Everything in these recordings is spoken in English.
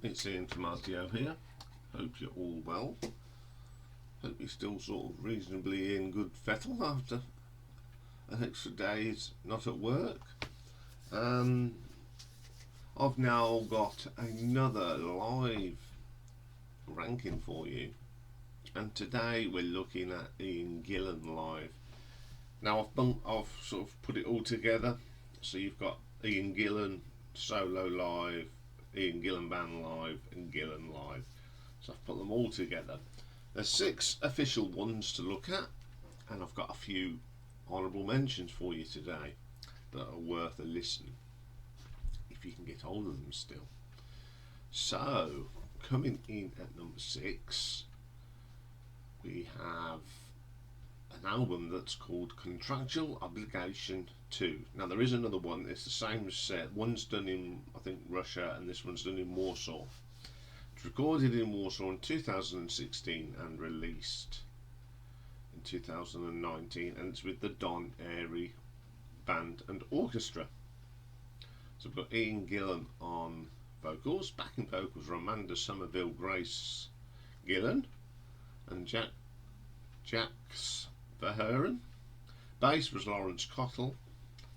It's Ian from RTO here. Hope you're all well. Hope you're still sort of reasonably in good fettle after an extra day's not at work. I've now got another live ranking for you, and today we're looking at Ian Gillan live. Now I've sort of put it all together, so you've got Ian Gillan solo live, Ian Gillan band live, and Gillan live. So I've put them all together. There's 6 official ones to look at, and I've got a few honourable mentions for you today that are worth a listen, if you can get hold of them still. So, coming in at number 6, we have an album that's called Contractual Obligation 2. Now there is another one, it's the same set. One's done in, I think, Russia, and this one's done in Warsaw. It's recorded in Warsaw in 2016 and released in 2019, and it's with the Don Airy Band and Orchestra. So we've got Ian Gillan on vocals, backing vocals are Amanda Somerville, Grace Gillan, and Jax Verheeren. Bass was Lawrence Cottle.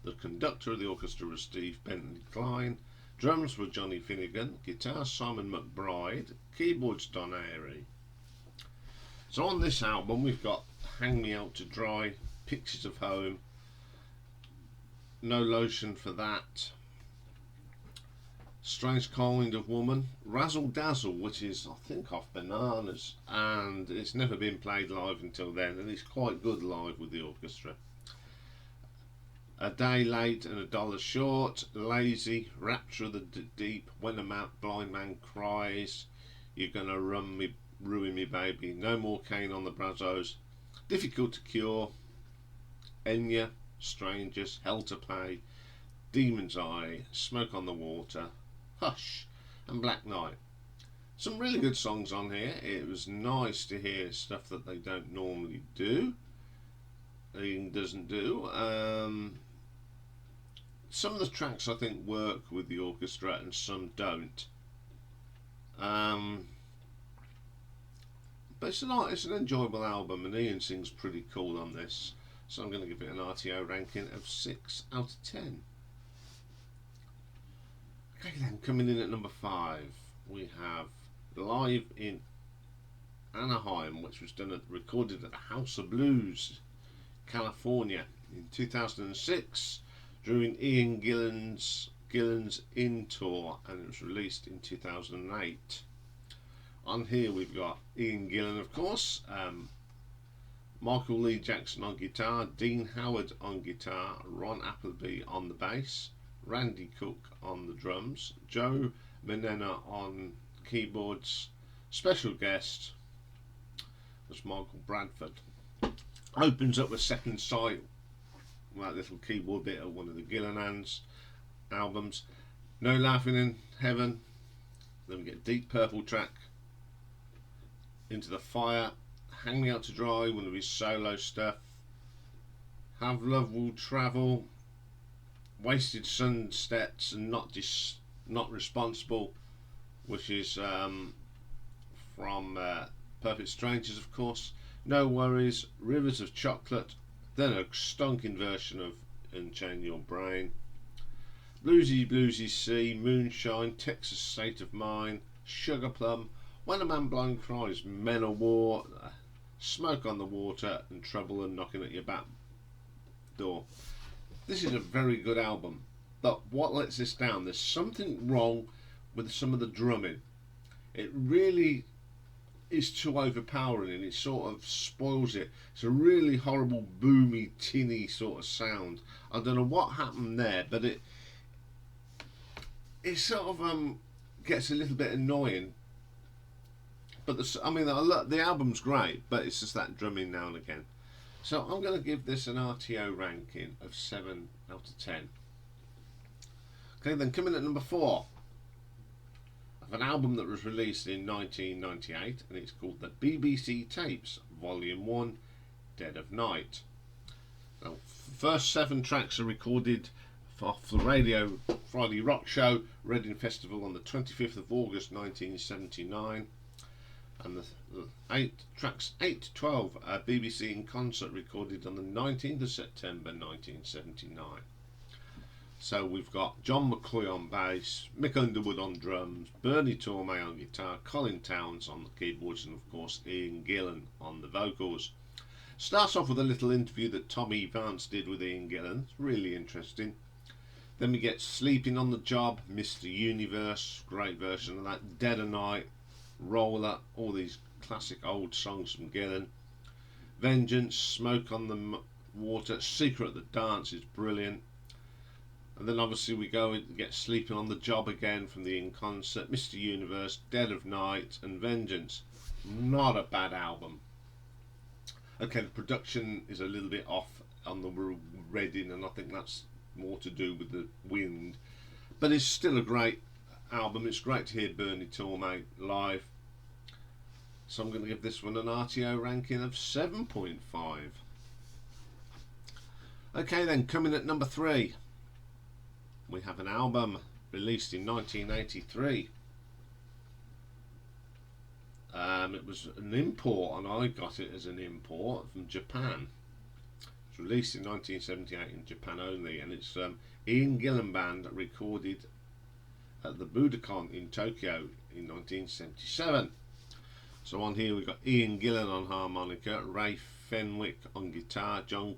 The conductor of the orchestra was Steve Bentley Klein. Drums were Johnny Finnegan. Guitar Simon McBride. Keyboards Don Airy. So on this album we've got Hang Me Out to Dry, Pictures of Home, No Lotion for That, Strange Kind of Woman, Razzle Dazzle, which is I think off Bananas, and it's never been played live until then, and it's quite good live with the orchestra. A Day Late and a Dollar Short, Lazy, Rapture of the Deep, When a Blind Man Cries, You're Gonna Ruin Me Baby, No More Cane on the Brazos, Difficult to Cure, Enya, Strangers, Hell to Pay, Demon's Eye, Smoke on the Water, Hush, and Black Knight. Some really good songs on here. It was nice to hear stuff that they don't normally do. Ian doesn't do. Some of the tracks I think work with the orchestra and some don't. But it's an enjoyable album, and Ian sings pretty cool on this. So I'm going to give it an RTO ranking of 6 out of 10. Okay then, coming in at number 5, we have Live in Anaheim, which was recorded at the House of Blues, California in 2006 during Ian Gillan's In Tour, and it was released in 2008. On here we've got Ian Gillan, of course, Michael Lee Jackson on guitar, Dean Howard on guitar, Ron Appleby on the bass, Randy Cook on the drums, Joe Menena on keyboards. Special guest was Michael Bradford. Opens up with Second Sight, that little keyboard bit of one of the Gillan albums. No Laughing in Heaven. Then we get Deep Purple track, Into the Fire, Hang Me Out to Dry, one of his solo stuff, Have Love Will Travel, Wasted Sunsets and Not Responsible, which is from Perfect Strangers, of course. No Worries, Rivers of Chocolate, then a stonking version of Unchain Your Brain, Bluesy Bluesy Sea, Moonshine, Texas State of Mind, Sugar Plum, When a Man Blind Cries, Men of War, Smoke on the Water, and Trouble and Knocking at Your Back Door. This is a very good album, but what lets this down, there's something wrong with some of the drumming. It really is too overpowering, and it sort of spoils it. It's a really horrible boomy tinny sort of sound. I don't know what happened there, but it sort of gets a little bit annoying. But the album's great, but it's just that drumming now and again. So I'm going to give this an RTO ranking of 7 out of 10. Okay, then coming at number 4, of an album that was released in 1998, and it's called the BBC Tapes Volume 1, Dead of Night. Now, first 7 tracks are recorded off the Radio Friday Rock Show, Reading Festival on the 25th of August 1979. And the tracks 8 to 12 are BBC in concert, recorded on the 19th of September 1979. So we've got John McCoy on bass, Mick Underwood on drums, Bernie Tormé on guitar, Colin Towns on the keyboards, and of course Ian Gillan on the vocals. Starts off with a little interview that Tommy Vance did with Ian Gillan. It's really interesting. Then we get Sleeping on the Job, Mr. Universe, great version of that, Dead of Night, Roller, all these classic old songs from Gillan. Vengeance, Smoke on the Water, Secret at the Dance is brilliant. And then obviously we go and get Sleeping on the Job again from the In Concert, Mr. Universe, Dead of Night and Vengeance. Not a bad album. Okay, the production is a little bit off on the Reading, and I think that's more to do with the wind. But it's still a great album. It's great to hear Bernie Tormé live. So I'm going to give this one an RTO ranking of 7.5. Okay then, coming at number 3. We have an album released in 1983. It was an import, and I got it as an import from Japan. It was released in 1978 in Japan only, and it's Ian Gillan Band, recorded at the Budokan in Tokyo in 1977. So on here we've got Ian Gillan on harmonica, Ray Fenwick on guitar, John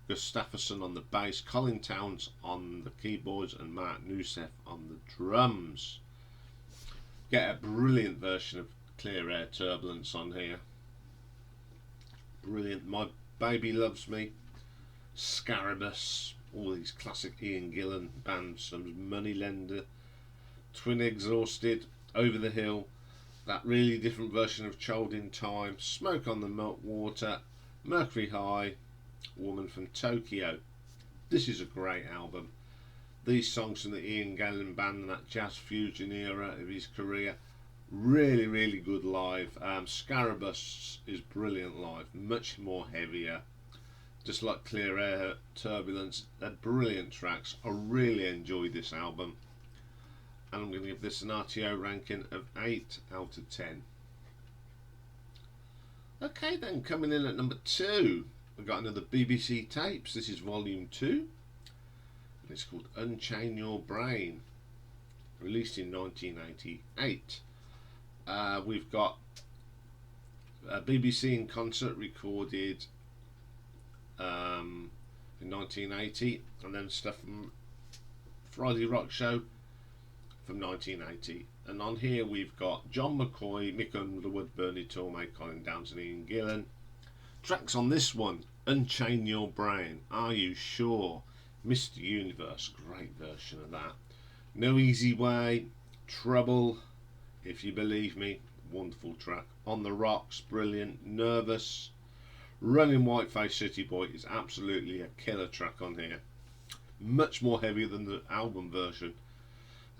Gustafsson on the bass, Colin Towns on the keyboards, and Mark Nusef on the drums. Get a brilliant version of Clear Air Turbulence on here. Brilliant. My Baby Loves Me, Scarabus, all these classic Ian Gillan bands, some Moneylender, Twin Exhausted, Over the Hill, that really different version of Child in Time, Smoke on the Water, Mercury High, Woman from Tokyo. This is a great album. These songs from the Ian Gillan Band and that jazz fusion era of his career, really, really good live. Scarabus is brilliant live, much more heavier, just like Clear Air Turbulence. They're brilliant tracks. I really enjoyed this album, and I'm going to give this an RTO ranking of 8 out of 10. Okay then, coming in at number 2, we've got another BBC Tapes. This is volume 2, and it's called Unchain Your Brain, released in 1988. We've got BBC in concert, recorded in 1980, and then stuff from Friday Rock Show from 1980. And on here we've got John McCoy, Mick Underwood, Bernie Tormé, Colin Towns and Ian Gillan. Tracks on this one: Unchain Your Brain, Are You Sure, Mr. Universe, great version of that, No Easy Way, Trouble, If You Believe Me, wonderful track, On the Rocks, brilliant, Nervous, Running Whiteface City Boy is absolutely a killer track on here, much more heavier than the album version.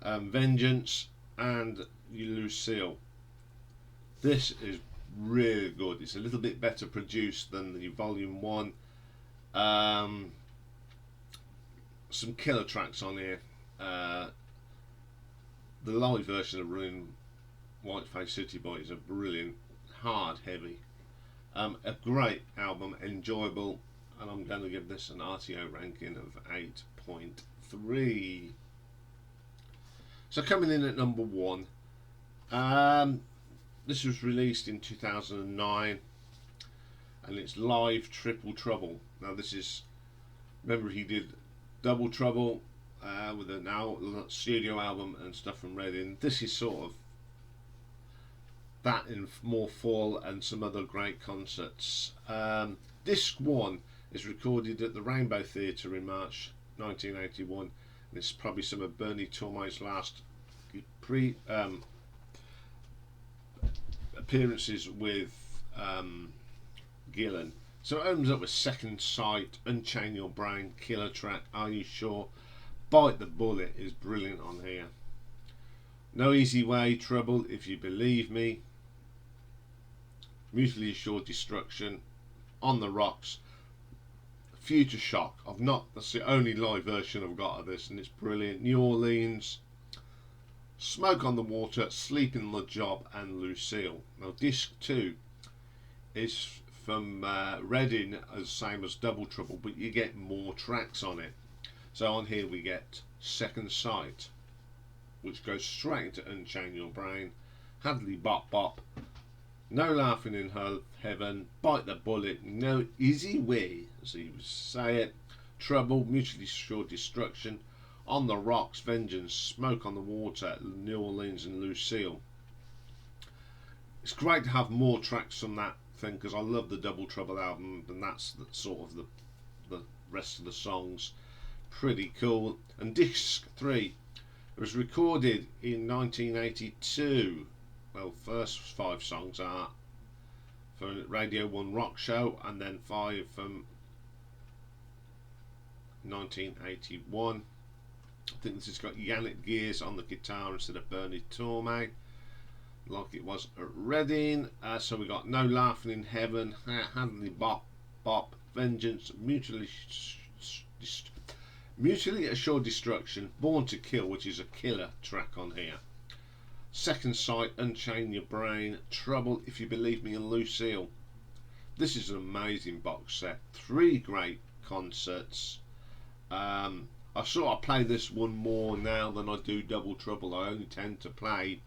Vengeance and Lucille, this is really good. It's a little bit better produced than the volume 1. Some killer tracks on here. The live version of Running Whiteface City Boy is a brilliant, hard, heavy, a great album, enjoyable, and I'm going to give this an RTO ranking of 8.3. So coming in at number 1, this was released in 2009, and it's Live Triple Trouble. Now this is, remember he did Double Trouble with an studio album and stuff from Reading. This is sort of that in more full, and some other great concerts. Disc 1 is recorded at the Rainbow Theatre in March 1981. This is probably some of Bernie Tormé's last appearances with Gillan. So it opens up with Second Sight, Unchain Your Brain, killer track, Are You Sure, Bite the Bullet is brilliant on here, No Easy Way, Trouble, If You Believe Me, Mutually Assured Destruction, On the Rocks, Future Shock. That's the only live version I've got of this, and it's brilliant. New Orleans, Smoke on the Water, Sleeping on the Job, and Lucille. Now, disc 2 is from Reading, as same as Double Trouble, but you get more tracks on it. So on here we get Second Sight, which goes straight into Unchain Your Brain, Hadley Bop Bop, No Laughing in Heaven, Bite the Bullet, No Easy Way, as he would say it, Trouble, Mutually Assured Destruction, On the Rocks, Vengeance, Smoke on the Water, New Orleans, and Lucille. It's great to have more tracks from that thing, because I love the Double Trouble album, and that's sort of the rest of the songs. Pretty cool. And disc 3, it was recorded in 1982. Well, first 5 songs are for Radio 1 Rock Show, and then 5 from 1981. I think this has got Yannick Gears on the guitar instead of Bernie Tormé, like it was at Reading. So we got No Laughing in Heaven, Hadley Bop Bop, Vengeance, Mutually Assured Destruction, Born to Kill, which is a killer track on here, Second Sight, Unchain Your Brain, Trouble, If You Believe Me, and Lucille. This is an amazing box set. 3 great concerts. I sort of play this one more now than I do Double Trouble. I only tend to play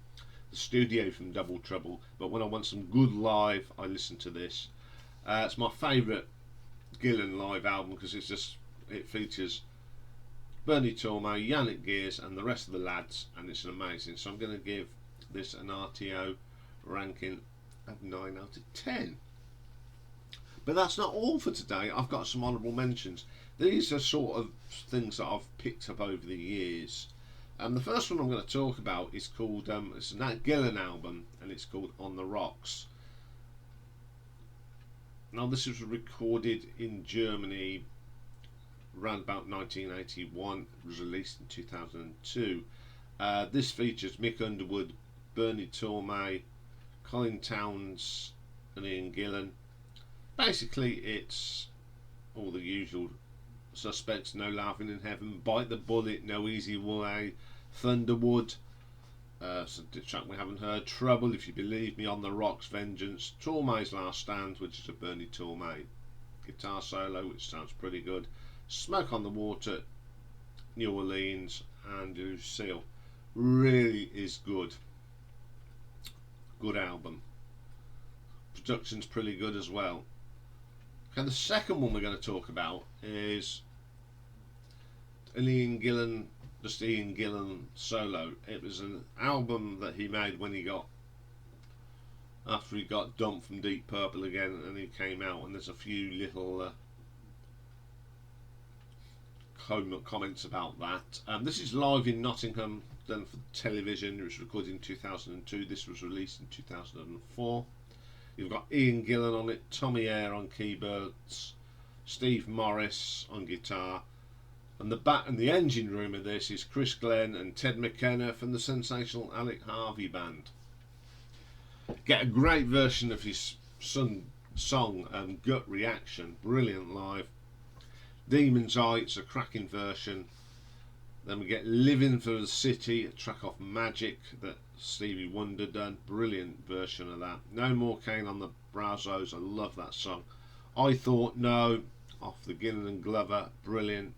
the studio from Double Trouble, but when I want some good live, I listen to this. It's my favourite Gillan live album, because it features Bernie Tormé, Yannick Gears, and the rest of the lads, and it's amazing. So I'm going to give this an RTO ranking of 9 out of 10. But that's not all for today. I've got some honourable mentions. These are sort of things that I've picked up over the years. And the first one I'm going to talk about is called, it's a Nat Gillan album, and it's called On the Rocks. Now, this was recorded in Germany around about 1981. It was released in 2002. This features Mick Underwood, Bernie Tormé, Colin Towns, and Ian Gillan. Basically, it's all the usual suspects: No Laughing in Heaven, Bite the Bullet, No Easy Way, Thunderwood, some track we haven't heard, Trouble, If You Believe Me, On the Rocks, Vengeance, Tormé's Last Stand, which is a Bernie Tormé guitar solo, which sounds pretty good, Smoke on the Water, New Orleans, and Lucille. Really is good. Good album. Production's pretty good as well. And the second one we're going to talk about is an Ian Gillan, just Ian Gillan solo. It was an album that he made when after he got dumped from Deep Purple again, and he came out, and there's a few little comments about that. This is live in Nottingham, done for television. It was recorded in 2002. This was released in 2004. You've got Ian Gillan on it, Tommy Eyre on keyboards, Steve Morris on guitar, and the engine room of this is Chris Glenn and Ted McKenna from the sensational Alec Harvey Band. Get a great version of his song, Gut Reaction, brilliant live. Demon's Eye, it's a cracking version. Then we get Living for the City, a track off Magic that Stevie Wonder done, brilliant version of that. No More Cane on the Brazos, I love that song. I Thought No, off the Gillan and Glover, brilliant.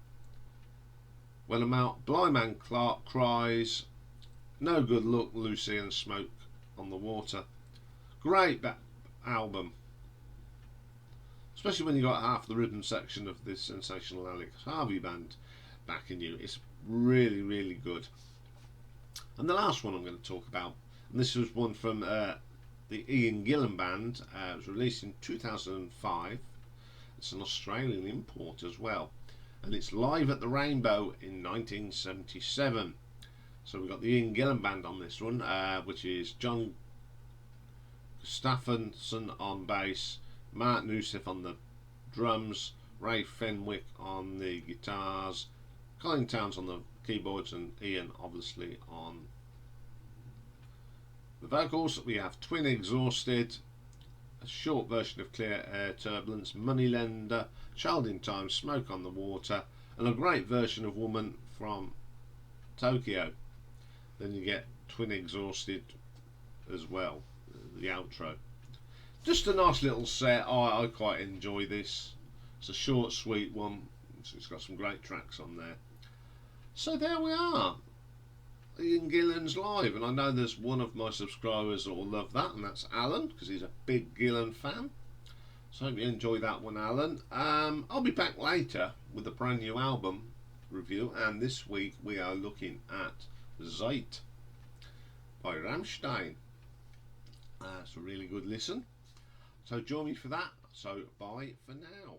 When I'm Out, Blind Man Clark Cries, No Good Luck, Lucy and Smoke on the Water. Great album, especially when you got half the rhythm section of this sensational Alex Harvey Band backing you. It's really, really good. And the last one I'm going to talk about, and this was one from the Ian Gillan Band. It was released in 2005. It's an Australian import as well, and it's Live at the Rainbow in 1977. So we've got the Ian Gillan Band on this one, which is John Stephenson on bass, Mark Nusif on the drums, Ray Fenwick on the guitars, Colin Towns on the keyboards, and Ian obviously on the vocals. We have Twin Exhausted, a short version of Clear Air Turbulence, Moneylender, Child in Time, Smoke on the Water, and a great version of Woman from Tokyo. Then you get Twin Exhausted as well, the outro. Just a nice little set. I quite enjoy this. It's a short, sweet one. It's got some great tracks on there. So there we are. Ian Gillan's live, and I know there's one of my subscribers that will love that, and that's Alan, because he's a big Gillan fan. So I hope you enjoy that one, Alan. I'll be back later with a brand new album review, and this week we are looking at Zeit by Rammstein. It's a really good listen. So join me for that. So bye for now.